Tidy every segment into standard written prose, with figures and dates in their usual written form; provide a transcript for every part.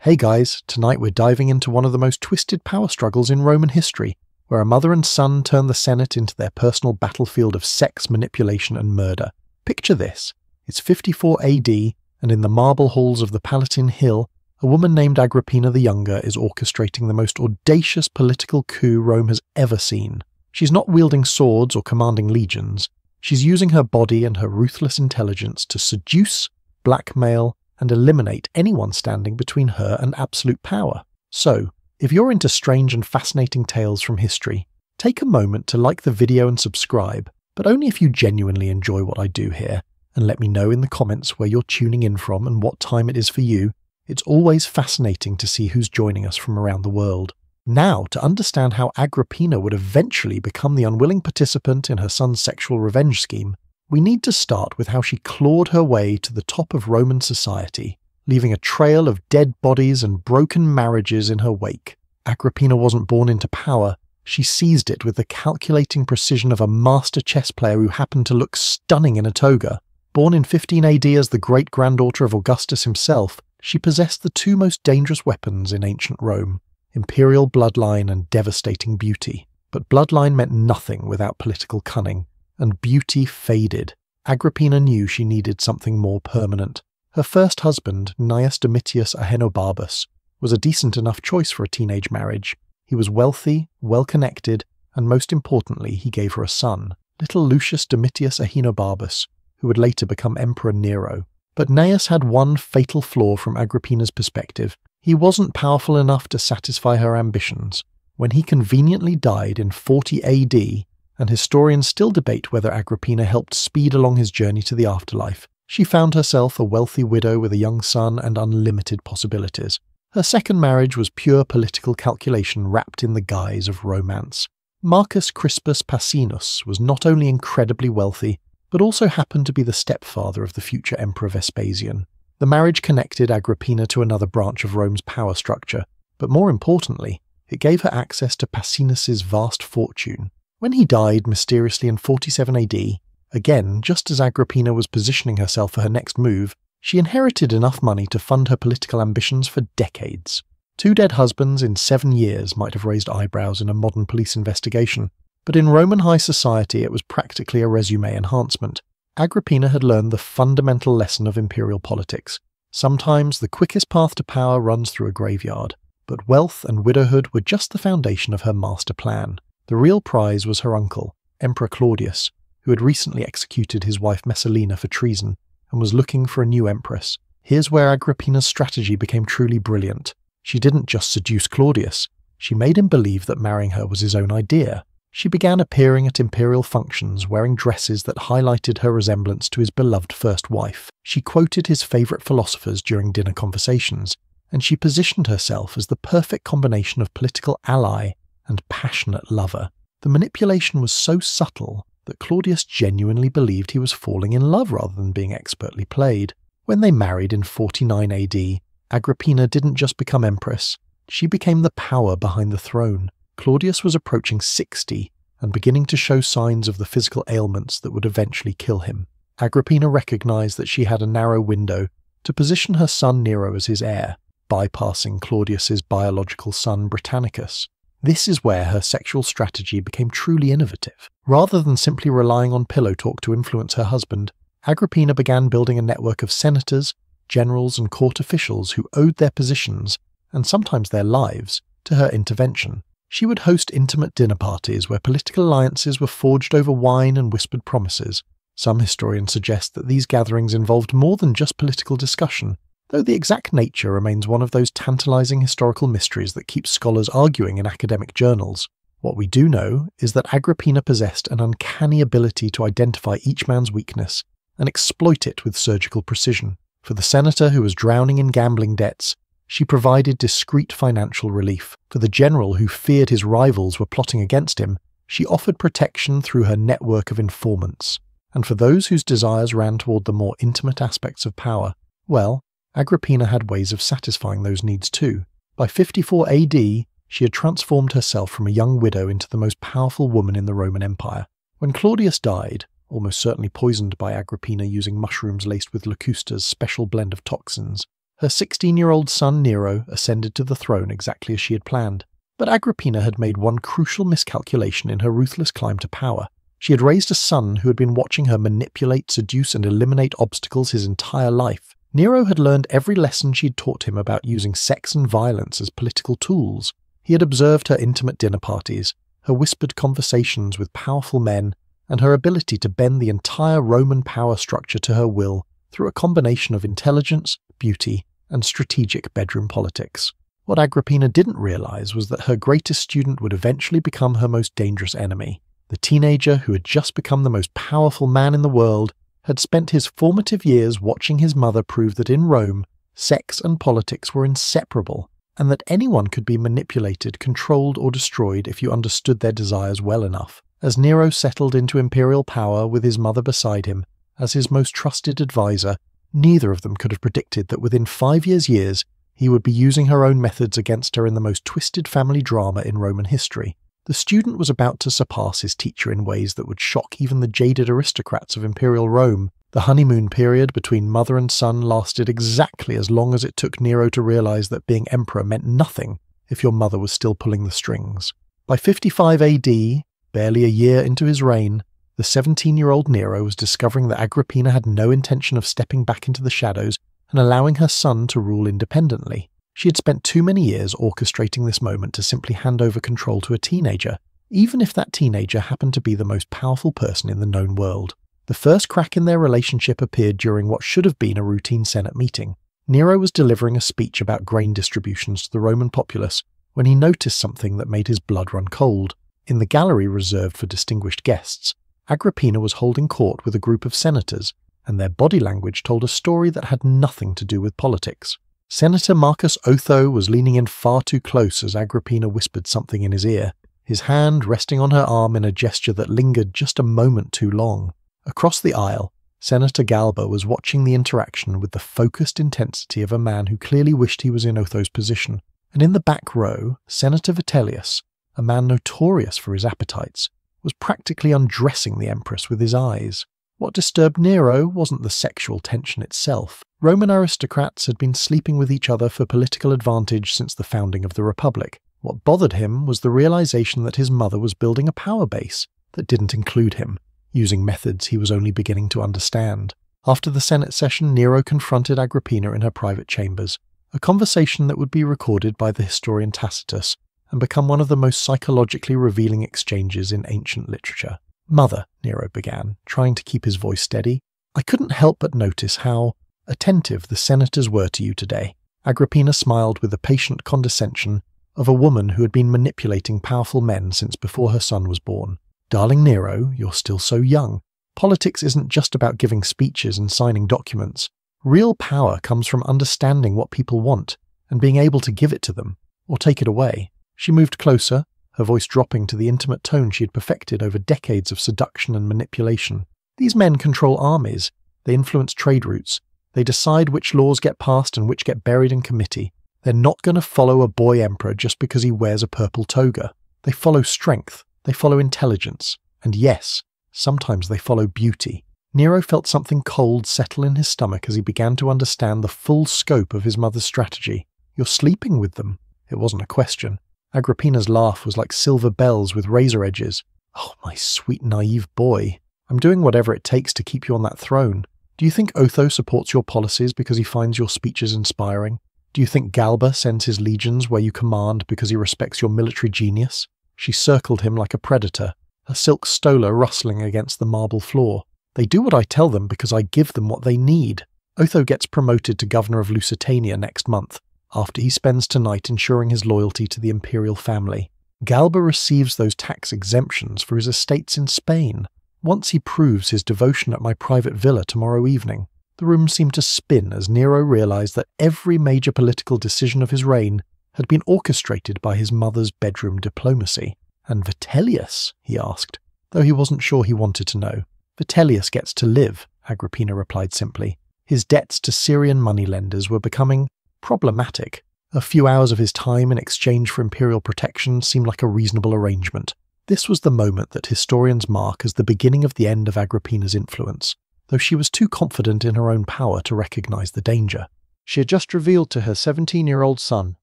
Hey guys, tonight we're diving into one of the most twisted power struggles in Roman history, where a mother and son turn the Senate into their personal battlefield of sex, manipulation, and murder. Picture this. It's 54 AD, and in the marble halls of the Palatine Hill, a woman named Agrippina the Younger is orchestrating the most audacious political coup Rome has ever seen. She's not wielding swords or commanding legions. She's using her body and her ruthless intelligence to seduce, blackmail, and eliminate anyone standing between her and absolute power. So, if you're into strange and fascinating tales from history, take a moment to like the video and subscribe, but only if you genuinely enjoy what I do here, and let me know in the comments where you're tuning in from and what time it is for you. It's always fascinating to see who's joining us from around the world. Now, to understand how Agrippina would eventually become the unwilling participant in her son's sexual revenge scheme, we need to start with how she clawed her way to the top of Roman society, leaving a trail of dead bodies and broken marriages in her wake. Agrippina wasn't born into power, she seized it with the calculating precision of a master chess player who happened to look stunning in a toga. Born in 15 AD as the great-granddaughter of Augustus himself, she possessed the two most dangerous weapons in ancient Rome: imperial bloodline and devastating beauty. But bloodline meant nothing without political cunning, and beauty faded. Agrippina knew she needed something more permanent. Her first husband, Gnaeus Domitius Ahenobarbus, was a decent enough choice for a teenage marriage. He was wealthy, well-connected, and most importantly, he gave her a son, little Lucius Domitius Ahenobarbus, who would later become Emperor Nero. But Gnaeus had one fatal flaw from Agrippina's perspective. He wasn't powerful enough to satisfy her ambitions. When he conveniently died in 40 AD, and historians still debate whether Agrippina helped speed along his journey to the afterlife, she found herself a wealthy widow with a young son and unlimited possibilities. Her second marriage was pure political calculation wrapped in the guise of romance. Marcus Crispus Pacinus was not only incredibly wealthy, but also happened to be the stepfather of the future Emperor Vespasian. The marriage connected Agrippina to another branch of Rome's power structure, but more importantly, it gave her access to Pacinus's vast fortune. When he died mysteriously in 47 AD, again, just as Agrippina was positioning herself for her next move, she inherited enough money to fund her political ambitions for decades. 2 dead husbands in 7 years might have raised eyebrows in a modern police investigation, but in Roman high society it was practically a resume enhancement. Agrippina had learned the fundamental lesson of imperial politics. Sometimes the quickest path to power runs through a graveyard, but wealth and widowhood were just the foundation of her master plan. The real prize was her uncle, Emperor Claudius, who had recently executed his wife Messalina for treason and was looking for a new empress. Here's where Agrippina's strategy became truly brilliant. She didn't just seduce Claudius, she made him believe that marrying her was his own idea. She began appearing at imperial functions wearing dresses that highlighted her resemblance to his beloved first wife. She quoted his favourite philosophers during dinner conversations, and she positioned herself as the perfect combination of political ally and passionate lover. The manipulation was so subtle that Claudius genuinely believed he was falling in love rather than being expertly played. When they married in 49 AD, Agrippina didn't just become empress, she became the power behind the throne. Claudius was approaching 60 and beginning to show signs of the physical ailments that would eventually kill him. Agrippina recognized that she had a narrow window to position her son Nero as his heir, bypassing Claudius's biological son Britannicus. This is where her sexual strategy became truly innovative. Rather than simply relying on pillow talk to influence her husband, Agrippina began building a network of senators, generals, and court officials who owed their positions, and sometimes their lives, to her intervention. She would host intimate dinner parties where political alliances were forged over wine and whispered promises. Some historians suggest that these gatherings involved more than just political discussion, though the exact nature remains one of those tantalizing historical mysteries that keep scholars arguing in academic journals. What we do know is that Agrippina possessed an uncanny ability to identify each man's weakness and exploit it with surgical precision. For the senator who was drowning in gambling debts, she provided discreet financial relief. For the general who feared his rivals were plotting against him, she offered protection through her network of informants. And for those whose desires ran toward the more intimate aspects of power, well, Agrippina had ways of satisfying those needs too. By 54 AD, she had transformed herself from a young widow into the most powerful woman in the Roman Empire. When Claudius died, almost certainly poisoned by Agrippina using mushrooms laced with Locusta's special blend of toxins, Her 16-year-old son Nero ascended to the throne exactly as she had planned. But Agrippina had made one crucial miscalculation in her ruthless climb to power. She had raised a son who had been watching her manipulate, seduce, and eliminate obstacles his entire life. Nero had learned every lesson she'd taught him about using sex and violence as political tools. He had observed her intimate dinner parties, her whispered conversations with powerful men, and her ability to bend the entire Roman power structure to her will through a combination of intelligence, beauty, and strategic bedroom politics. What Agrippina didn't realize was that her greatest student would eventually become her most dangerous enemy. The teenager who had just become the most powerful man in the world had spent his formative years watching his mother prove that in Rome, sex and politics were inseparable, and that anyone could be manipulated, controlled, or destroyed if you understood their desires well enough. As Nero settled into imperial power with his mother beside him as his most trusted advisor, neither of them could have predicted that within 5 years he would be using her own methods against her in the most twisted family drama in Roman history. The student was about to surpass his teacher in ways that would shock even the jaded aristocrats of imperial Rome. The honeymoon period between mother and son lasted exactly as long as it took Nero to realize that being emperor meant nothing if your mother was still pulling the strings. By 55 AD, barely a year into his reign, the 17-year-old Nero was discovering that Agrippina had no intention of stepping back into the shadows and allowing her son to rule independently. She had spent too many years orchestrating this moment to simply hand over control to a teenager, even if that teenager happened to be the most powerful person in the known world. The first crack in their relationship appeared during what should have been a routine Senate meeting. Nero was delivering a speech about grain distributions to the Roman populace when he noticed something that made his blood run cold. In the gallery reserved for distinguished guests, Agrippina was holding court with a group of senators, and their body language told a story that had nothing to do with politics. Senator Marcus Otho was leaning in far too close as Agrippina whispered something in his ear, his hand resting on her arm in a gesture that lingered just a moment too long. Across the aisle, Senator Galba was watching the interaction with the focused intensity of a man who clearly wished he was in Otho's position, and in the back row, Senator Vitellius, a man notorious for his appetites, was practically undressing the empress with his eyes. What disturbed Nero wasn't the sexual tension itself. Roman aristocrats had been sleeping with each other for political advantage since the founding of the Republic. What bothered him was the realization that his mother was building a power base that didn't include him, using methods he was only beginning to understand. After the Senate session, Nero confronted Agrippina in her private chambers, a conversation that would be recorded by the historian Tacitus and become one of the most psychologically revealing exchanges in ancient literature. "Mother," Nero began, trying to keep his voice steady, "I couldn't help but notice how attentive the senators were to you today." Agrippina smiled with the patient condescension of a woman who had been manipulating powerful men since before her son was born. "Darling Nero, you're still so young. Politics isn't just about giving speeches and signing documents. Real power comes from understanding what people want and being able to give it to them, or take it away." She moved closer, her voice dropping to the intimate tone she had perfected over decades of seduction and manipulation. "These men control armies, they influence trade routes, they decide which laws get passed and which get buried in committee. They're not going to follow a boy emperor just because he wears a purple toga. They follow strength, they follow intelligence, and yes, sometimes they follow beauty." Nero felt something cold settle in his stomach as he began to understand the full scope of his mother's strategy. "You're sleeping with them." It wasn't a question. Agrippina's laugh was like silver bells with razor edges. "Oh, my sweet, naive boy. I'm doing whatever it takes to keep you on that throne. Do you think Otho supports your policies because he finds your speeches inspiring? Do you think Galba sends his legions where you command because he respects your military genius?" She circled him like a predator, her silk stola rustling against the marble floor. "They do what I tell them because I give them what they need. Otho gets promoted to governor of Lusitania next month, after he spends tonight ensuring his loyalty to the imperial family. Galba receives those tax exemptions for his estates in Spain, once he proves his devotion at my private villa tomorrow evening." The room seemed to spin as Nero realized that every major political decision of his reign had been orchestrated by his mother's bedroom diplomacy. "And Vitellius?" he asked, though he wasn't sure he wanted to know. "Vitellius gets to live," Agrippina replied simply. His debts to Syrian moneylenders were becoming problematic. A few hours of his time in exchange for imperial protection seemed like a reasonable arrangement. This was the moment that historians mark as the beginning of the end of Agrippina's influence, though she was too confident in her own power to recognize the danger. She had just revealed to her 17-year-old son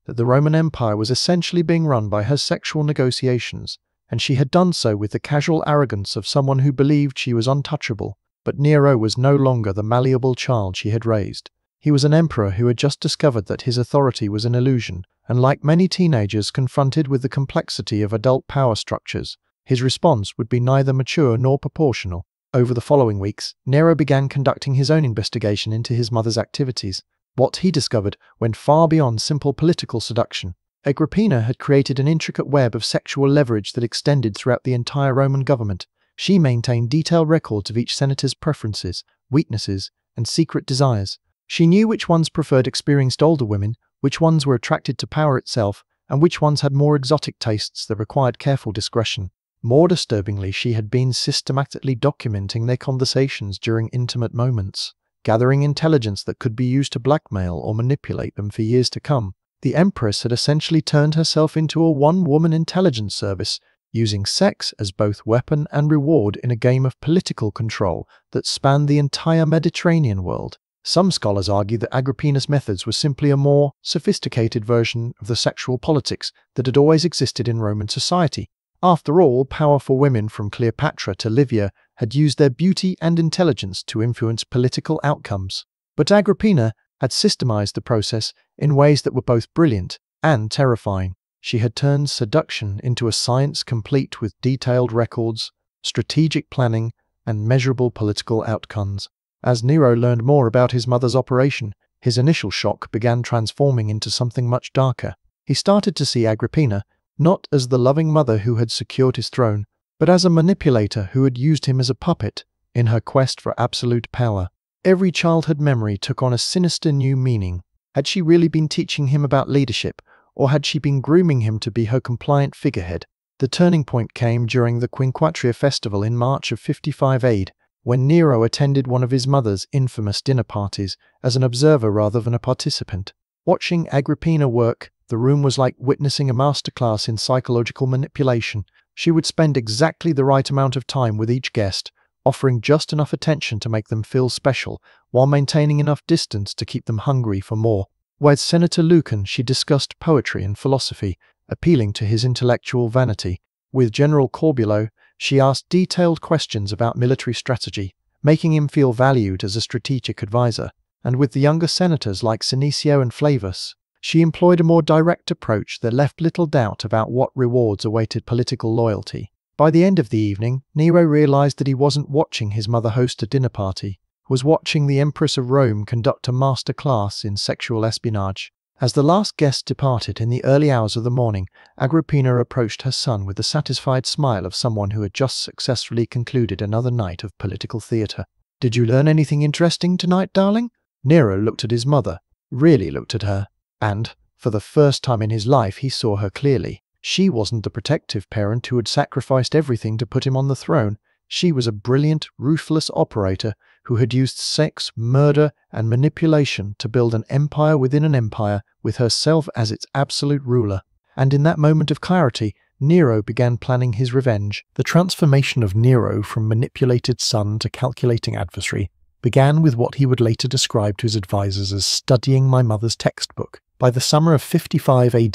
that the Roman Empire was essentially being run by her sexual negotiations, and she had done so with the casual arrogance of someone who believed she was untouchable. But Nero was no longer the malleable child she had raised. He was an emperor who had just discovered that his authority was an illusion, and like many teenagers confronted with the complexity of adult power structures, his response would be neither mature nor proportional. Over the following weeks, Nero began conducting his own investigation into his mother's activities. What he discovered went far beyond simple political seduction. Agrippina had created an intricate web of sexual leverage that extended throughout the entire Roman government. She maintained detailed records of each senator's preferences, weaknesses, and secret desires. She knew which ones preferred experienced older women, which ones were attracted to power itself, and which ones had more exotic tastes that required careful discretion. More disturbingly, she had been systematically documenting their conversations during intimate moments, gathering intelligence that could be used to blackmail or manipulate them for years to come. The Empress had essentially turned herself into a one-woman intelligence service, using sex as both weapon and reward in a game of political control that spanned the entire Mediterranean world. Some scholars argue that Agrippina's methods were simply a more sophisticated version of the sexual politics that had always existed in Roman society. After all, powerful women from Cleopatra to Livia had used their beauty and intelligence to influence political outcomes. But Agrippina had systemized the process in ways that were both brilliant and terrifying. She had turned seduction into a science complete with detailed records, strategic planning, and measurable political outcomes. As Nero learned more about his mother's operation, his initial shock began transforming into something much darker. He started to see Agrippina not as the loving mother who had secured his throne, but as a manipulator who had used him as a puppet in her quest for absolute power. Every childhood memory took on a sinister new meaning. Had she really been teaching him about leadership, or had she been grooming him to be her compliant figurehead? The turning point came during the Quinquatria festival in March of 55 AD, when Nero attended one of his mother's infamous dinner parties as an observer rather than a participant. Watching Agrippina work, the room was like witnessing a masterclass in psychological manipulation. She would spend exactly the right amount of time with each guest, offering just enough attention to make them feel special, while maintaining enough distance to keep them hungry for more. With Senator Lucan, she discussed poetry and philosophy, appealing to his intellectual vanity. With General Corbulo, she asked detailed questions about military strategy, making him feel valued as a strategic advisor. And with the younger senators like Senecio and Flavus, she employed a more direct approach that left little doubt about what rewards awaited political loyalty. By the end of the evening, Nero realized that he wasn't watching his mother host a dinner party, was watching the Empress of Rome conduct a master class in sexual espionage. As the last guest departed in the early hours of the morning, Agrippina approached her son with the satisfied smile of someone who had just successfully concluded another night of political theatre. "Did you learn anything interesting tonight, darling?" Nero looked at his mother, really looked at her, and, for the first time in his life, he saw her clearly. She wasn't the protective parent who had sacrificed everything to put him on the throne. She was a brilliant, ruthless operator who had used sex, murder, and manipulation to build an empire within an empire, with herself as its absolute ruler. And in that moment of clarity, Nero began planning his revenge. The transformation of Nero from manipulated son to calculating adversary began with what he would later describe to his advisors as studying my mother's textbook. By the summer of 55 AD,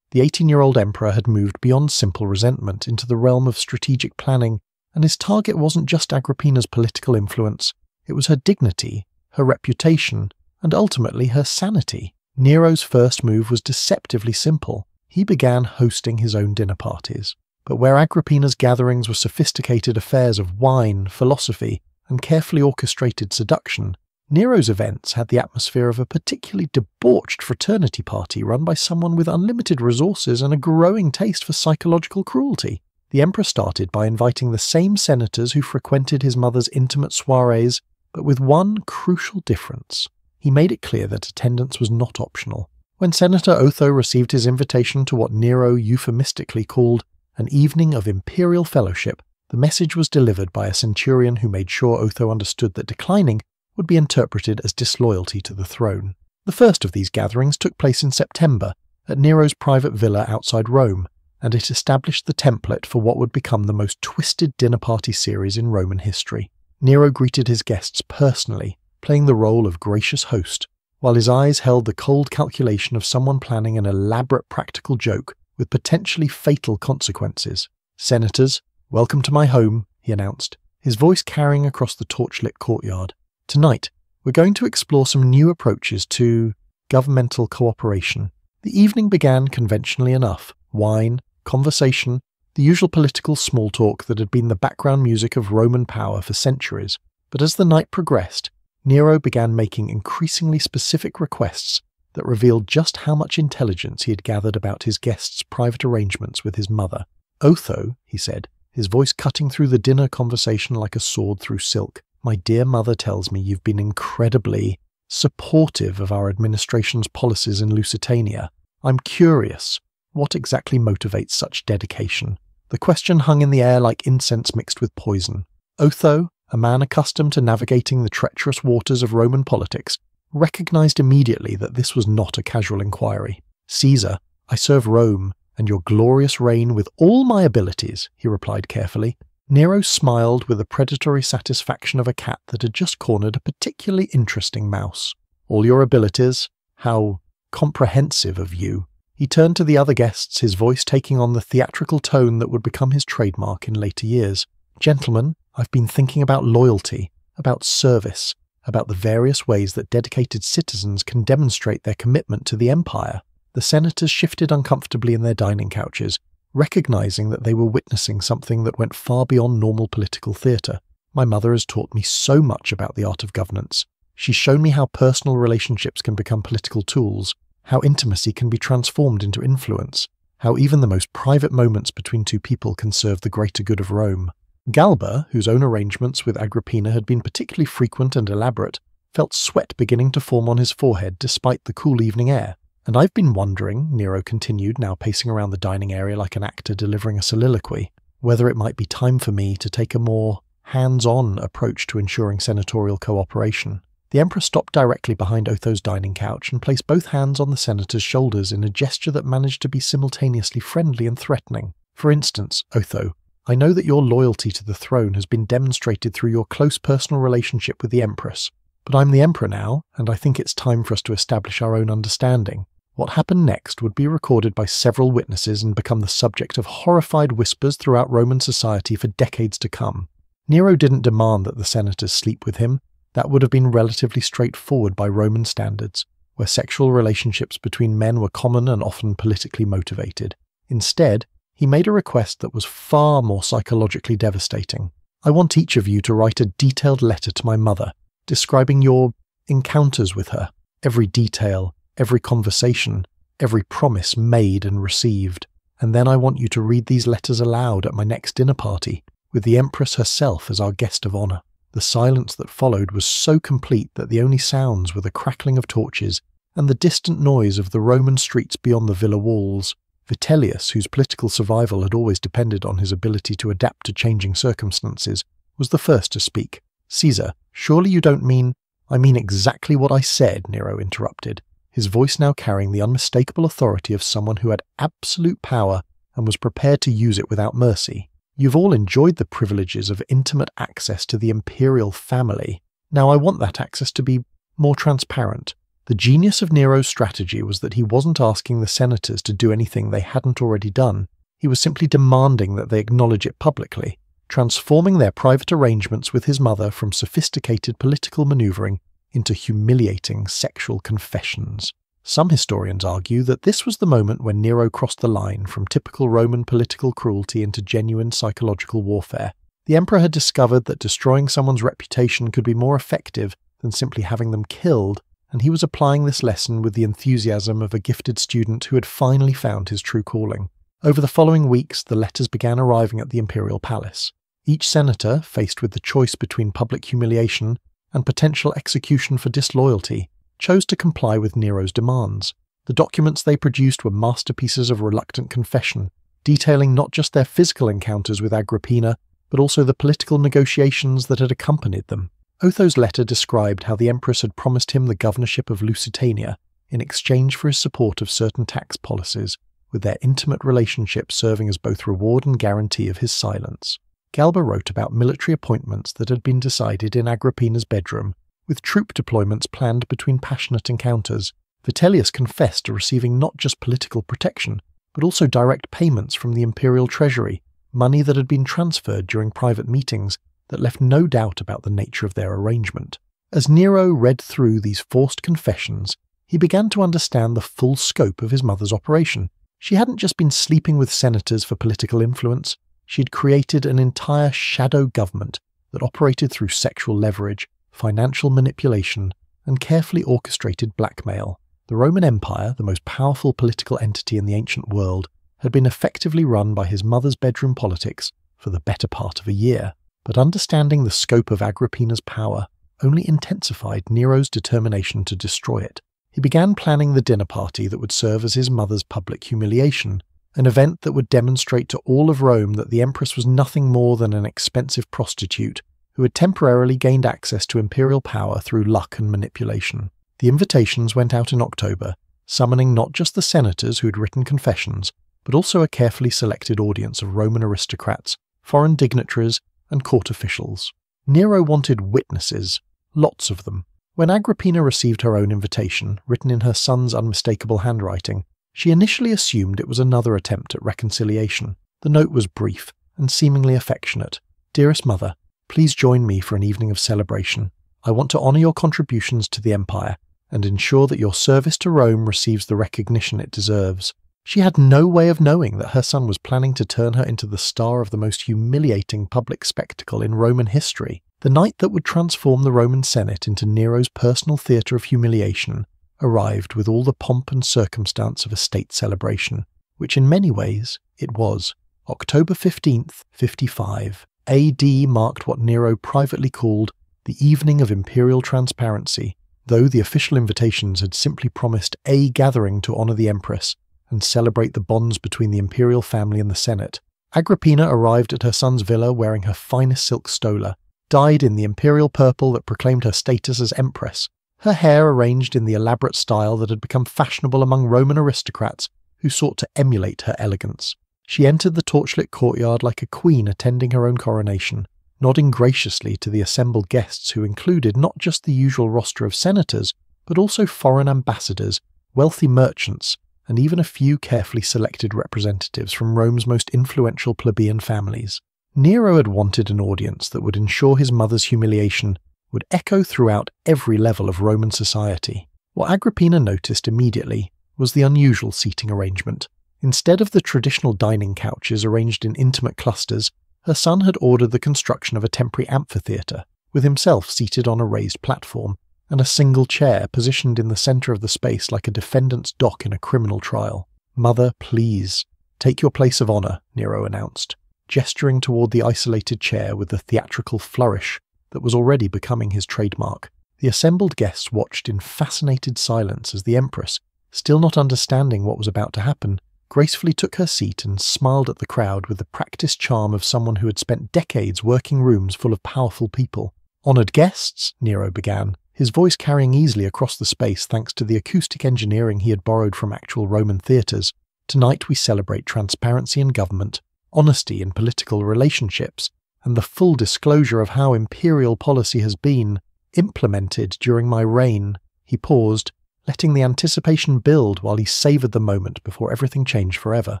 the 18-year-old emperor had moved beyond simple resentment into the realm of strategic planning, and his target wasn't just Agrippina's political influence, it was her dignity, her reputation, and ultimately her sanity. Nero's first move was deceptively simple. He began hosting his own dinner parties. But where Agrippina's gatherings were sophisticated affairs of wine, philosophy, and carefully orchestrated seduction, Nero's events had the atmosphere of a particularly debauched fraternity party run by someone with unlimited resources and a growing taste for psychological cruelty. The emperor started by inviting the same senators who frequented his mother's intimate soirees, but with one crucial difference. He made it clear that attendance was not optional. When Senator Otho received his invitation to what Nero euphemistically called an evening of imperial fellowship, the message was delivered by a centurion who made sure Otho understood that declining would be interpreted as disloyalty to the throne. The first of these gatherings took place in September at Nero's private villa outside Rome, and it established the template for what would become the most twisted dinner party series in Roman history. Nero greeted his guests personally, playing the role of gracious host, while his eyes held the cold calculation of someone planning an elaborate practical joke with potentially fatal consequences. "Senators, welcome to my home," he announced, his voice carrying across the torchlit courtyard. "Tonight, we're going to explore some new approaches to governmental cooperation." The evening began conventionally enough. Wine, conversation, the usual political small talk that had been the background music of Roman power for centuries. But as the night progressed, Nero began making increasingly specific requests that revealed just how much intelligence he had gathered about his guest's private arrangements with his mother. "Otho," he said, his voice cutting through the dinner conversation like a sword through silk, "my dear mother tells me you've been incredibly supportive of our administration's policies in Lusitania. I'm curious, what exactly motivates such dedication?" The question hung in the air like incense mixed with poison. Otho, a man accustomed to navigating the treacherous waters of Roman politics, recognized immediately that this was not a casual inquiry. "Caesar, I serve Rome and your glorious reign with all my abilities," he replied carefully. Nero smiled with the predatory satisfaction of a cat that had just cornered a particularly interesting mouse. "All your abilities? How comprehensive of you." He turned to the other guests, his voice taking on the theatrical tone that would become his trademark in later years. "Gentlemen, I've been thinking about loyalty, about service, about the various ways that dedicated citizens can demonstrate their commitment to the empire." The senators shifted uncomfortably in their dining couches, recognizing that they were witnessing something that went far beyond normal political theatre. "My mother has taught me so much about the art of governance. She's shown me how personal relationships can become political tools, how intimacy can be transformed into influence, how even the most private moments between two people can serve the greater good of Rome." Galba, whose own arrangements with Agrippina had been particularly frequent and elaborate, felt sweat beginning to form on his forehead despite the cool evening air. "And I've been wondering," Nero continued, now pacing around the dining area like an actor delivering a soliloquy, "whether it might be time for me to take a more hands-on approach to ensuring senatorial cooperation." The emperor stopped directly behind Otho's dining couch and placed both hands on the senator's shoulders in a gesture that managed to be simultaneously friendly and threatening. "For instance, Otho, I know that your loyalty to the throne has been demonstrated through your close personal relationship with the empress, but I'm the emperor now, and I think it's time for us to establish our own understanding." What happened next would be recorded by several witnesses and become the subject of horrified whispers throughout Roman society for decades to come. Nero didn't demand that the senators sleep with him. That would have been relatively straightforward by Roman standards, where sexual relationships between men were common and often politically motivated. Instead, he made a request that was far more psychologically devastating. "I want each of you to write a detailed letter to my mother, describing your encounters with her, every detail, every conversation, every promise made and received. And then I want you to read these letters aloud at my next dinner party, with the Empress herself as our guest of honor." The silence that followed was so complete that the only sounds were the crackling of torches and the distant noise of the Roman streets beyond the villa walls. Vitellius, whose political survival had always depended on his ability to adapt to changing circumstances, was the first to speak. "Caesar, surely you don't mean—" "I mean exactly what I said," Nero interrupted, his voice now carrying the unmistakable authority of someone who had absolute power and was prepared to use it without mercy. "You've all enjoyed the privileges of intimate access to the imperial family. Now I want that access to be more transparent." The genius of Nero's strategy was that he wasn't asking the senators to do anything they hadn't already done. He was simply demanding that they acknowledge it publicly, transforming their private arrangements with his mother from sophisticated political maneuvering into humiliating sexual confessions. Some historians argue that this was the moment when Nero crossed the line from typical Roman political cruelty into genuine psychological warfare. The emperor had discovered that destroying someone's reputation could be more effective than simply having them killed, and he was applying this lesson with the enthusiasm of a gifted student who had finally found his true calling. Over the following weeks, the letters began arriving at the imperial palace. Each senator, faced with the choice between public humiliation and potential execution for disloyalty, chose to comply with Nero's demands. The documents they produced were masterpieces of reluctant confession, detailing not just their physical encounters with Agrippina, but also the political negotiations that had accompanied them. Otho's letter described how the empress had promised him the governorship of Lusitania in exchange for his support of certain tax policies, with their intimate relationship serving as both reward and guarantee of his silence. Galba wrote about military appointments that had been decided in Agrippina's bedroom, With troop deployments planned between passionate encounters, Vitellius confessed to receiving not just political protection, but also direct payments from the imperial treasury, money that had been transferred during private meetings that left no doubt about the nature of their arrangement. As Nero read through these forced confessions, he began to understand the full scope of his mother's operation. She hadn't just been sleeping with senators for political influence, she had created an entire shadow government that operated through sexual leverage, financial manipulation, and carefully orchestrated blackmail. The Roman Empire, the most powerful political entity in the ancient world, had been effectively run by his mother's bedroom politics for the better part of a year. But understanding the scope of Agrippina's power only intensified Nero's determination to destroy it. He began planning the dinner party that would serve as his mother's public humiliation, an event that would demonstrate to all of Rome that the empress was nothing more than an expensive prostitute who had temporarily gained access to imperial power through luck and manipulation. The invitations went out in October, summoning not just the senators who had written confessions, but also a carefully selected audience of Roman aristocrats, foreign dignitaries, and court officials. Nero wanted witnesses, lots of them. When Agrippina received her own invitation, written in her son's unmistakable handwriting, she initially assumed it was another attempt at reconciliation. The note was brief and seemingly affectionate. "Dearest mother, please join me for an evening of celebration. I want to honor your contributions to the empire and ensure that your service to Rome receives the recognition it deserves." She had no way of knowing that her son was planning to turn her into the star of the most humiliating public spectacle in Roman history. The night that would transform the Roman Senate into Nero's personal theatre of humiliation arrived with all the pomp and circumstance of a state celebration, which in many ways it was. October 15th, 55, AD marked what Nero privately called the Evening of Imperial Transparency, though the official invitations had simply promised a gathering to honor the empress and celebrate the bonds between the imperial family and the Senate. Agrippina arrived at her son's villa wearing her finest silk stola, dyed in the imperial purple that proclaimed her status as empress, her hair arranged in the elaborate style that had become fashionable among Roman aristocrats who sought to emulate her elegance. She entered the torchlit courtyard like a queen attending her own coronation, nodding graciously to the assembled guests who included not just the usual roster of senators, but also foreign ambassadors, wealthy merchants, and even a few carefully selected representatives from Rome's most influential plebeian families. Nero had wanted an audience that would ensure his mother's humiliation would echo throughout every level of Roman society. What Agrippina noticed immediately was the unusual seating arrangement. Instead of the traditional dining couches arranged in intimate clusters, her son had ordered the construction of a temporary amphitheatre, with himself seated on a raised platform, and a single chair positioned in the centre of the space like a defendant's dock in a criminal trial. "Mother, please, take your place of honour," Nero announced, gesturing toward the isolated chair with the theatrical flourish that was already becoming his trademark. The assembled guests watched in fascinated silence as the empress, still not understanding what was about to happen, gracefully took her seat and smiled at the crowd with the practiced charm of someone who had spent decades working rooms full of powerful people. "Honoured guests," Nero began, his voice carrying easily across the space thanks to the acoustic engineering he had borrowed from actual Roman theatres. "Tonight we celebrate transparency in government, honesty in political relationships, and the full disclosure of how imperial policy has been implemented during my reign." He paused, letting the anticipation build while he savoured the moment before everything changed forever.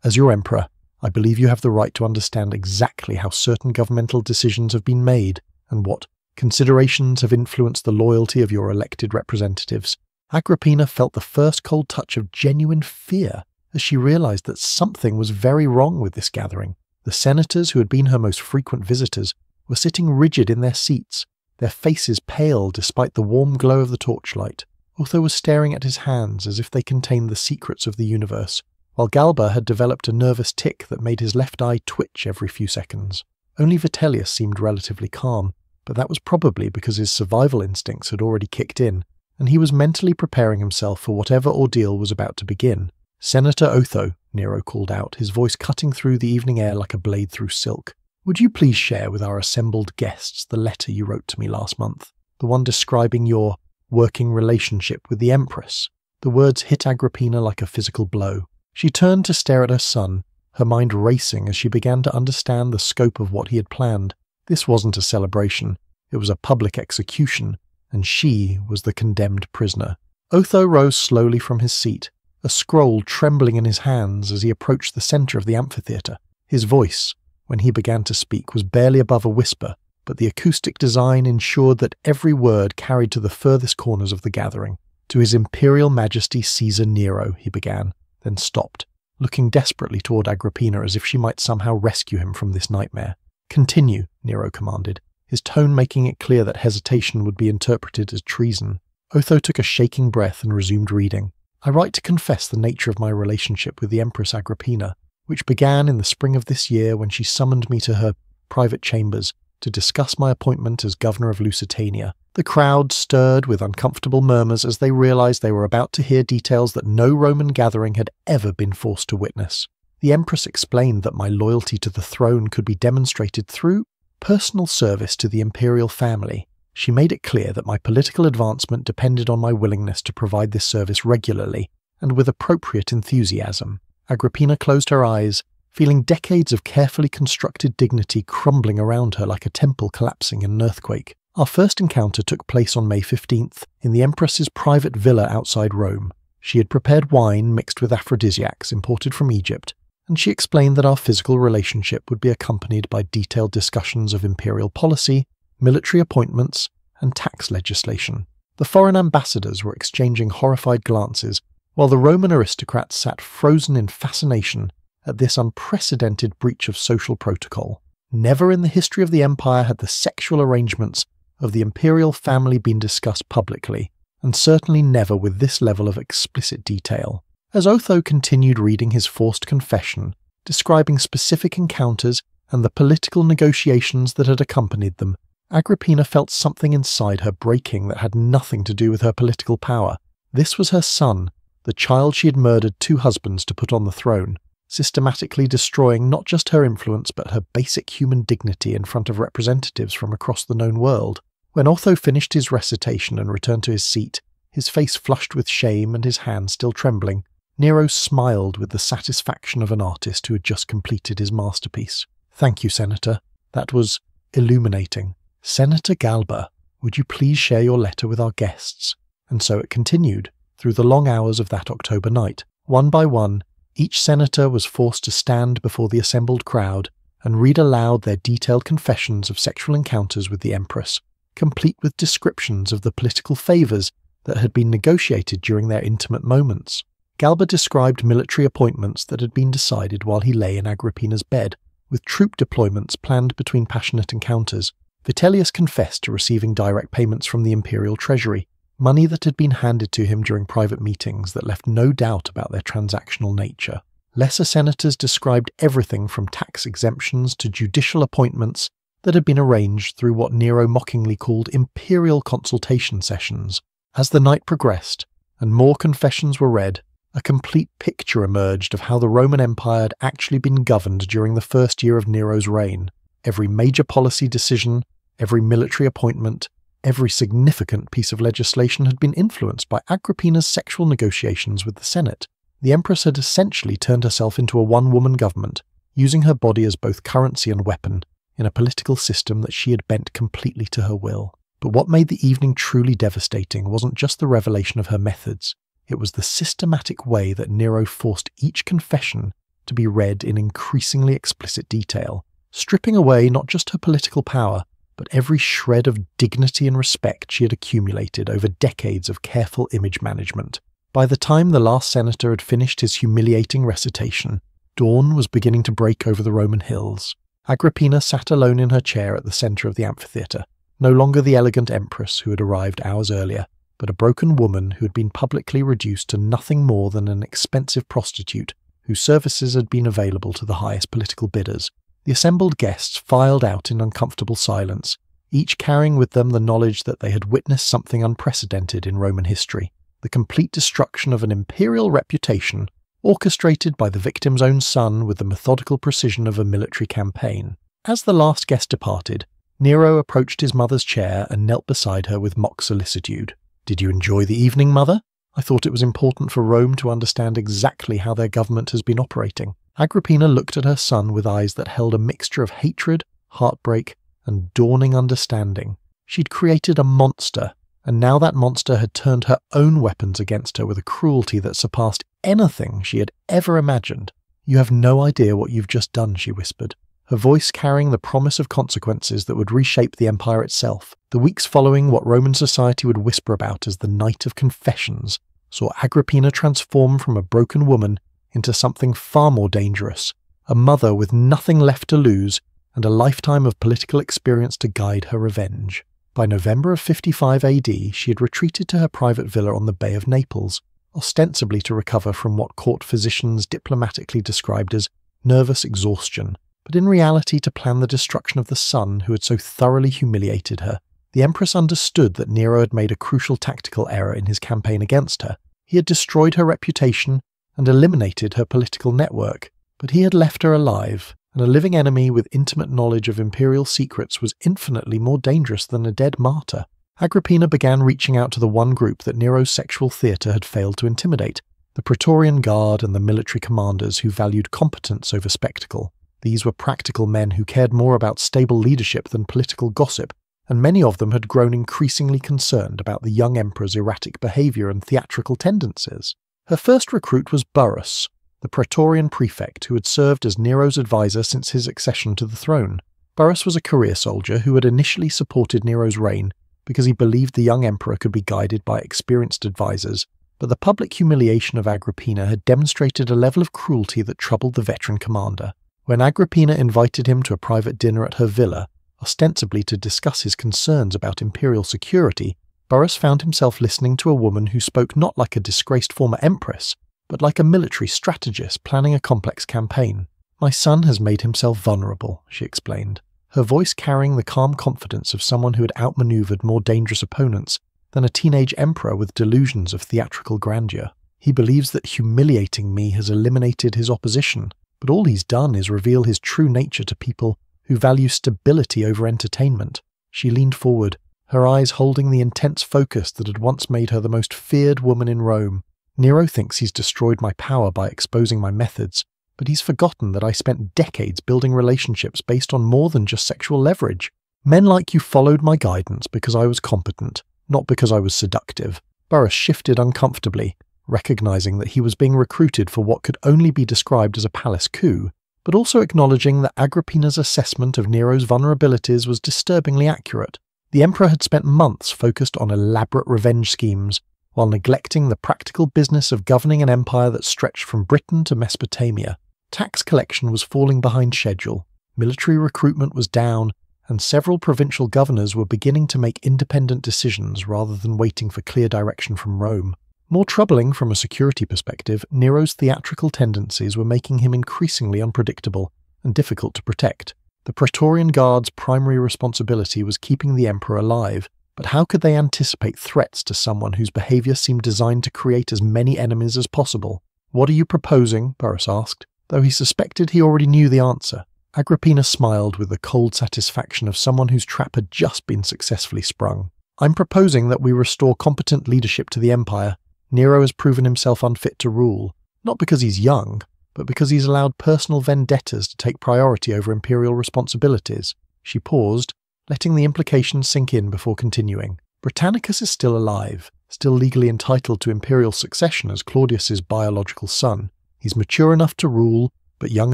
"As your emperor, I believe you have the right to understand exactly how certain governmental decisions have been made and what considerations have influenced the loyalty of your elected representatives." Agrippina felt the first cold touch of genuine fear as she realized that something was very wrong with this gathering. The senators who had been her most frequent visitors were sitting rigid in their seats, their faces pale despite the warm glow of the torchlight. Otho was staring at his hands as if they contained the secrets of the universe, while Galba had developed a nervous tic that made his left eye twitch every few seconds. Only Vitellius seemed relatively calm, but that was probably because his survival instincts had already kicked in, and he was mentally preparing himself for whatever ordeal was about to begin. "Senator Otho," Nero called out, his voice cutting through the evening air like a blade through silk, "would you please share with our assembled guests the letter you wrote to me last month, the one describing your working relationship with the empress?" The words hit Agrippina like a physical blow. She turned to stare at her son, her mind racing as she began to understand the scope of what he had planned. This wasn't a celebration, it was a public execution, and she was the condemned prisoner. Otho rose slowly from his seat, a scroll trembling in his hands as he approached the centre of the amphitheatre. His voice, when he began to speak, was barely above a whisper, but the acoustic design ensured that every word carried to the furthest corners of the gathering. "To His Imperial Majesty Caesar Nero," he began, then stopped, looking desperately toward Agrippina as if she might somehow rescue him from this nightmare. "Continue," Nero commanded, his tone making it clear that hesitation would be interpreted as treason. Otho took a shaking breath and resumed reading. "I write to confess the nature of my relationship with the Empress Agrippina, which began in the spring of this year when she summoned me to her private chambers to discuss my appointment as governor of Lusitania. The crowd stirred with uncomfortable murmurs as they realized they were about to hear details that no Roman gathering had ever been forced to witness. The Empress explained that my loyalty to the throne could be demonstrated through personal service to the imperial family. She made it clear that my political advancement depended on my willingness to provide this service regularly and with appropriate enthusiasm." Agrippina closed her eyes, feeling decades of carefully constructed dignity crumbling around her like a temple collapsing in an earthquake. "Our first encounter took place on May 15th in the Empress's private villa outside Rome. She had prepared wine mixed with aphrodisiacs imported from Egypt, and she explained that our physical relationship would be accompanied by detailed discussions of imperial policy, military appointments, and tax legislation. The foreign ambassadors were exchanging horrified glances, while the Roman aristocrats sat frozen in fascination at this unprecedented breach of social protocol. Never in the history of the empire had the sexual arrangements of the imperial family been discussed publicly, and certainly never with this level of explicit detail." As Otho continued reading his forced confession, describing specific encounters and the political negotiations that had accompanied them, Agrippina felt something inside her breaking that had nothing to do with her political power. This was her son, the child she had murdered 2 husbands to put on the throne, systematically destroying not just her influence but her basic human dignity in front of representatives from across the known world. When Otho finished his recitation and returned to his seat, his face flushed with shame and his hands still trembling, Nero smiled with the satisfaction of an artist who had just completed his masterpiece. "Thank you, Senator. That was illuminating. Senator Galba, would you please share your letter with our guests?" And so it continued, through the long hours of that October night. One by one, each senator was forced to stand before the assembled crowd and read aloud their detailed confessions of sexual encounters with the Empress, complete with descriptions of the political favours that had been negotiated during their intimate moments. Galba described military appointments that had been decided while he lay in Agrippina's bed, with troop deployments planned between passionate encounters. Vitellius confessed to receiving direct payments from the imperial treasury, money that had been handed to him during private meetings that left no doubt about their transactional nature. Lesser senators described everything from tax exemptions to judicial appointments that had been arranged through what Nero mockingly called imperial consultation sessions. As the night progressed, and more confessions were read, a complete picture emerged of how the Roman Empire had actually been governed during the first year of Nero's reign. Every major policy decision, every military appointment, every significant piece of legislation had been influenced by Agrippina's sexual negotiations with the Senate. The Empress had essentially turned herself into a one-woman government, using her body as both currency and weapon, in a political system that she had bent completely to her will. But what made the evening truly devastating wasn't just the revelation of her methods. It was the systematic way that Nero forced each confession to be read in increasingly explicit detail, stripping away not just her political power, but every shred of dignity and respect she had accumulated over decades of careful image management. By the time the last senator had finished his humiliating recitation, dawn was beginning to break over the Roman hills. Agrippina sat alone in her chair at the centre of the amphitheatre, no longer the elegant empress who had arrived hours earlier, but a broken woman who had been publicly reduced to nothing more than an expensive prostitute whose services had been available to the highest political bidders. The assembled guests filed out in uncomfortable silence, each carrying with them the knowledge that they had witnessed something unprecedented in Roman history, the complete destruction of an imperial reputation orchestrated by the victim's own son with the methodical precision of a military campaign. As the last guest departed, Nero approached his mother's chair and knelt beside her with mock solicitude. "Did you enjoy the evening, Mother? I thought it was important for Rome to understand exactly how their government has been operating." Agrippina looked at her son with eyes that held a mixture of hatred, heartbreak, and dawning understanding. She'd created a monster, and now that monster had turned her own weapons against her with a cruelty that surpassed anything she had ever imagined. "You have no idea what you've just done," she whispered, her voice carrying the promise of consequences that would reshape the empire itself. The weeks following what Roman society would whisper about as the Night of Confessions saw Agrippina transform from a broken woman into something far more dangerous, a mother with nothing left to lose and a lifetime of political experience to guide her revenge. By November of 55 AD, she had retreated to her private villa on the Bay of Naples, ostensibly to recover from what court physicians diplomatically described as nervous exhaustion, but in reality to plan the destruction of the son who had so thoroughly humiliated her. The Empress understood that Nero had made a crucial tactical error in his campaign against her. He had destroyed her reputation and eliminated her political network, but he had left her alive, and a living enemy with intimate knowledge of imperial secrets was infinitely more dangerous than a dead martyr. Agrippina began reaching out to the one group that Nero's sexual theatre had failed to intimidate, the Praetorian Guard and the military commanders who valued competence over spectacle. These were practical men who cared more about stable leadership than political gossip, and many of them had grown increasingly concerned about the young emperor's erratic behaviour and theatrical tendencies. Her first recruit was Burrus, the Praetorian prefect who had served as Nero's advisor since his accession to the throne. Burrus was a career soldier who had initially supported Nero's reign because he believed the young emperor could be guided by experienced advisors, but the public humiliation of Agrippina had demonstrated a level of cruelty that troubled the veteran commander. When Agrippina invited him to a private dinner at her villa, ostensibly to discuss his concerns about imperial security, Burrus found himself listening to a woman who spoke not like a disgraced former empress, but like a military strategist planning a complex campaign. "My son has made himself vulnerable," she explained, her voice carrying the calm confidence of someone who had outmaneuvered more dangerous opponents than a teenage emperor with delusions of theatrical grandeur. "He believes that humiliating me has eliminated his opposition, but all he's done is reveal his true nature to people who value stability over entertainment." She leaned forward, her eyes holding the intense focus that had once made her the most feared woman in Rome. "Nero thinks he's destroyed my power by exposing my methods, but he's forgotten that I spent decades building relationships based on more than just sexual leverage. Men like you followed my guidance because I was competent, not because I was seductive." Burrus shifted uncomfortably, recognizing that he was being recruited for what could only be described as a palace coup, but also acknowledging that Agrippina's assessment of Nero's vulnerabilities was disturbingly accurate. The emperor had spent months focused on elaborate revenge schemes, while neglecting the practical business of governing an empire that stretched from Britain to Mesopotamia. Tax collection was falling behind schedule, military recruitment was down, and several provincial governors were beginning to make independent decisions rather than waiting for clear direction from Rome. More troubling from a security perspective, Nero's theatrical tendencies were making him increasingly unpredictable and difficult to protect. The Praetorian Guard's primary responsibility was keeping the emperor alive, but how could they anticipate threats to someone whose behaviour seemed designed to create as many enemies as possible? "What are you proposing?" Burrus asked, though he suspected he already knew the answer. Agrippina smiled with the cold satisfaction of someone whose trap had just been successfully sprung. "I'm proposing that we restore competent leadership to the empire. Nero has proven himself unfit to rule, not because he's young, but because he's allowed personal vendettas to take priority over imperial responsibilities." She paused, letting the implications sink in before continuing. "Britannicus is still alive, still legally entitled to imperial succession as Claudius's biological son. He's mature enough to rule, but young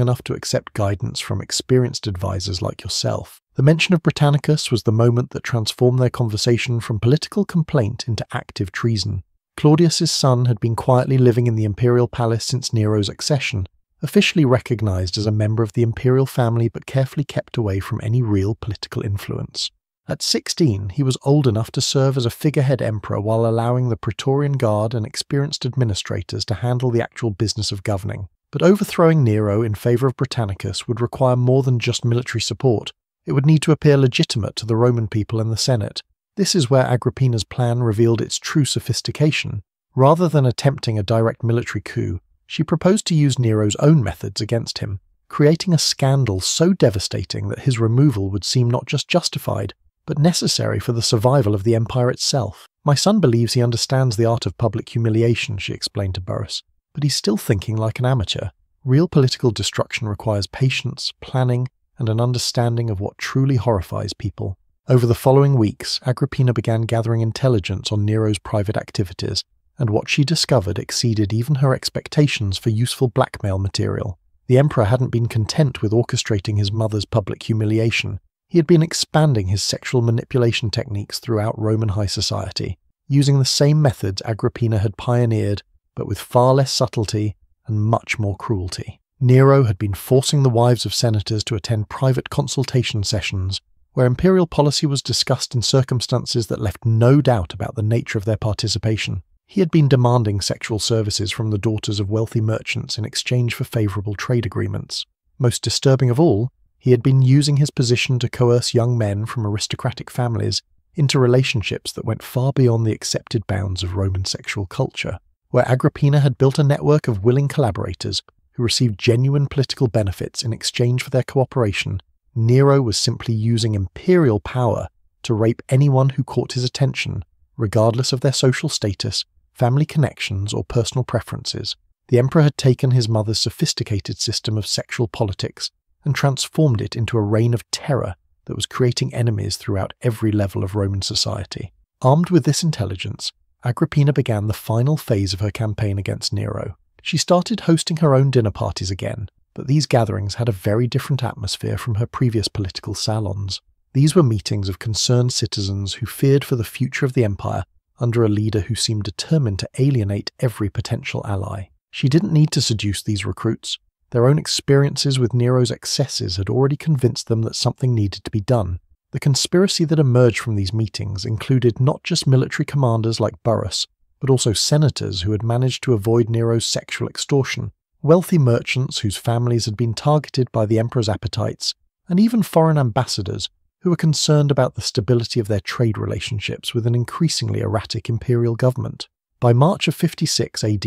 enough to accept guidance from experienced advisors like yourself." The mention of Britannicus was the moment that transformed their conversation from political complaint into active treason. Claudius's son had been quietly living in the imperial palace since Nero's accession, officially recognized as a member of the imperial family but carefully kept away from any real political influence. At 16, he was old enough to serve as a figurehead emperor while allowing the Praetorian Guard and experienced administrators to handle the actual business of governing. But overthrowing Nero in favour of Britannicus would require more than just military support. It would need to appear legitimate to the Roman people and the Senate. This is where Agrippina's plan revealed its true sophistication. Rather than attempting a direct military coup, she proposed to use Nero's own methods against him, creating a scandal so devastating that his removal would seem not just justified, but necessary for the survival of the empire itself. "My son believes he understands the art of public humiliation," she explained to Burrus, "but he's still thinking like an amateur. Real political destruction requires patience, planning, and an understanding of what truly horrifies people." Over the following weeks, Agrippina began gathering intelligence on Nero's private activities, and what she discovered exceeded even her expectations for useful blackmail material. The emperor hadn't been content with orchestrating his mother's public humiliation. He had been expanding his sexual manipulation techniques throughout Roman high society, using the same methods Agrippina had pioneered, but with far less subtlety and much more cruelty. Nero had been forcing the wives of senators to attend private consultation sessions, where imperial policy was discussed in circumstances that left no doubt about the nature of their participation. He had been demanding sexual services from the daughters of wealthy merchants in exchange for favourable trade agreements. Most disturbing of all, he had been using his position to coerce young men from aristocratic families into relationships that went far beyond the accepted bounds of Roman sexual culture. Where Agrippina had built a network of willing collaborators who received genuine political benefits in exchange for their cooperation, Nero was simply using imperial power to rape anyone who caught his attention, regardless of their social status, family connections, or personal preferences. The emperor had taken his mother's sophisticated system of sexual politics and transformed it into a reign of terror that was creating enemies throughout every level of Roman society. Armed with this intelligence, Agrippina began the final phase of her campaign against Nero. She started hosting her own dinner parties again, but these gatherings had a very different atmosphere from her previous political salons. These were meetings of concerned citizens who feared for the future of the empire under a leader who seemed determined to alienate every potential ally. She didn't need to seduce these recruits. Their own experiences with Nero's excesses had already convinced them that something needed to be done. The conspiracy that emerged from these meetings included not just military commanders like Burrus, but also senators who had managed to avoid Nero's sexual extortion, wealthy merchants whose families had been targeted by the emperor's appetites, and even foreign ambassadors who were concerned about the stability of their trade relationships with an increasingly erratic imperial government. By March of 56 AD,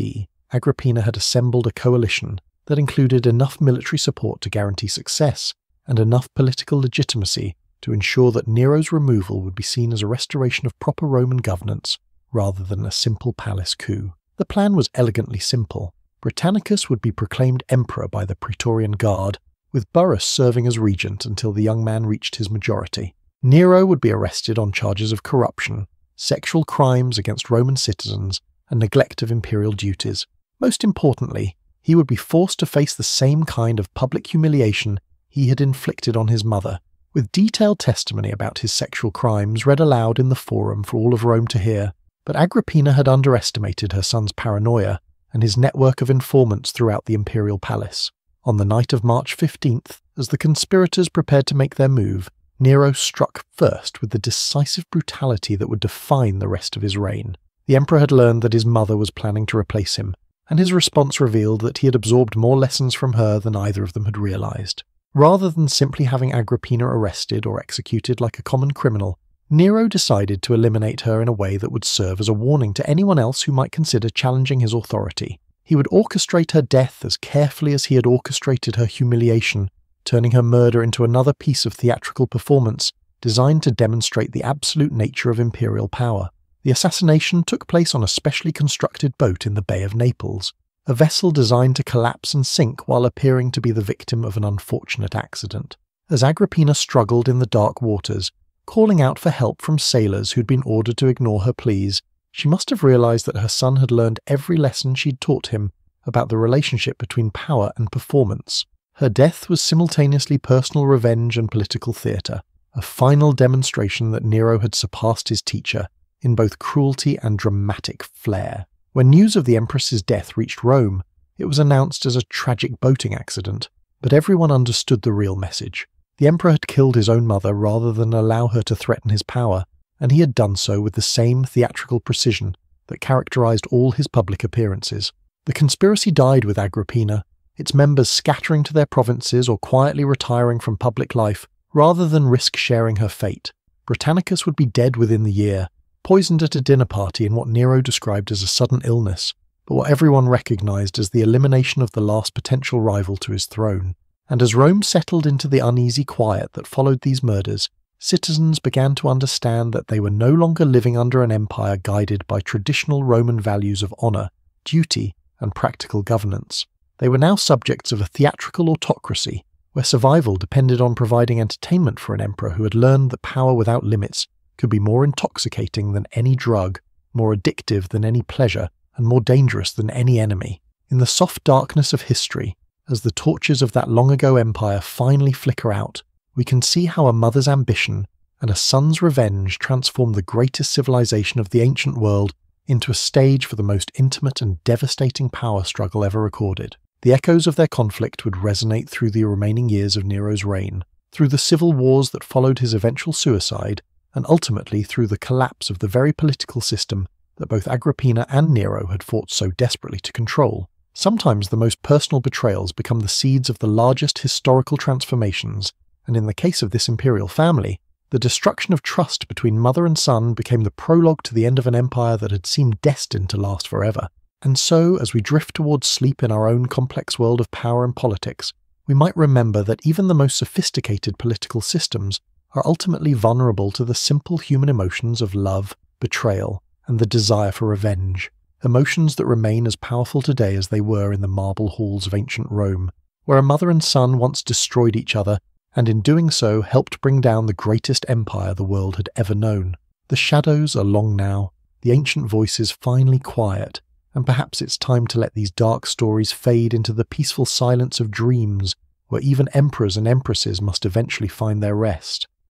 Agrippina had assembled a coalition that included enough military support to guarantee success and enough political legitimacy to ensure that Nero's removal would be seen as a restoration of proper Roman governance rather than a simple palace coup. The plan was elegantly simple. Britannicus would be proclaimed emperor by the Praetorian Guard, with Burrus serving as regent until the young man reached his majority. Nero would be arrested on charges of corruption, sexual crimes against Roman citizens, and neglect of imperial duties. Most importantly, he would be forced to face the same kind of public humiliation he had inflicted on his mother, with detailed testimony about his sexual crimes read aloud in the forum for all of Rome to hear. But Agrippina had underestimated her son's paranoia and his network of informants throughout the imperial palace. On the night of March 15th, as the conspirators prepared to make their move, Nero struck first with the decisive brutality that would define the rest of his reign. The emperor had learned that his mother was planning to replace him, and his response revealed that he had absorbed more lessons from her than either of them had realized. Rather than simply having Agrippina arrested or executed like a common criminal, Nero decided to eliminate her in a way that would serve as a warning to anyone else who might consider challenging his authority. He would orchestrate her death as carefully as he had orchestrated her humiliation, turning her murder into another piece of theatrical performance designed to demonstrate the absolute nature of imperial power. The assassination took place on a specially constructed boat in the Bay of Naples, a vessel designed to collapse and sink while appearing to be the victim of an unfortunate accident. As Agrippina struggled in the dark waters, calling out for help from sailors who'd been ordered to ignore her pleas, she must have realized that her son had learned every lesson she'd taught him about the relationship between power and performance. Her death was simultaneously personal revenge and political theatre, a final demonstration that Nero had surpassed his teacher in both cruelty and dramatic flair. When news of the Empress's death reached Rome, it was announced as a tragic boating accident, but everyone understood the real message. The Emperor had killed his own mother rather than allow her to threaten his power, and he had done so with the same theatrical precision that characterized all his public appearances. The conspiracy died with Agrippina, its members scattering to their provinces or quietly retiring from public life rather than risk sharing her fate. Britannicus would be dead within the year, poisoned at a dinner party in what Nero described as a sudden illness, but what everyone recognized as the elimination of the last potential rival to his throne. And as Rome settled into the uneasy quiet that followed these murders, citizens began to understand that they were no longer living under an empire guided by traditional Roman values of honor, duty, and practical governance. They were now subjects of a theatrical autocracy, where survival depended on providing entertainment for an emperor who had learned that power without limits could be more intoxicating than any drug, more addictive than any pleasure, and more dangerous than any enemy. In the soft darkness of history, as the torches of that long-ago empire finally flicker out, we can see how a mother's ambition and a son's revenge transform the greatest civilization of the ancient world into a stage for the most intimate and devastating power struggle ever recorded. The echoes of their conflict would resonate through the remaining years of Nero's reign, through the civil wars that followed his eventual suicide, and ultimately through the collapse of the very political system that both Agrippina and Nero had fought so desperately to control. Sometimes the most personal betrayals become the seeds of the largest historical transformations, and in the case of this imperial family, the destruction of trust between mother and son became the prologue to the end of an empire that had seemed destined to last forever. And so, as we drift towards sleep in our own complex world of power and politics, we might remember that even the most sophisticated political systems are ultimately vulnerable to the simple human emotions of love, betrayal, and the desire for revenge, emotions that remain as powerful today as they were in the marble halls of ancient Rome, where a mother and son once destroyed each other, and in doing so helped bring down the greatest empire the world had ever known. The shadows are long now, the ancient voices finally quiet, and perhaps it's time to let these dark stories fade into the peaceful silence of dreams, where even emperors and empresses must eventually find their rest.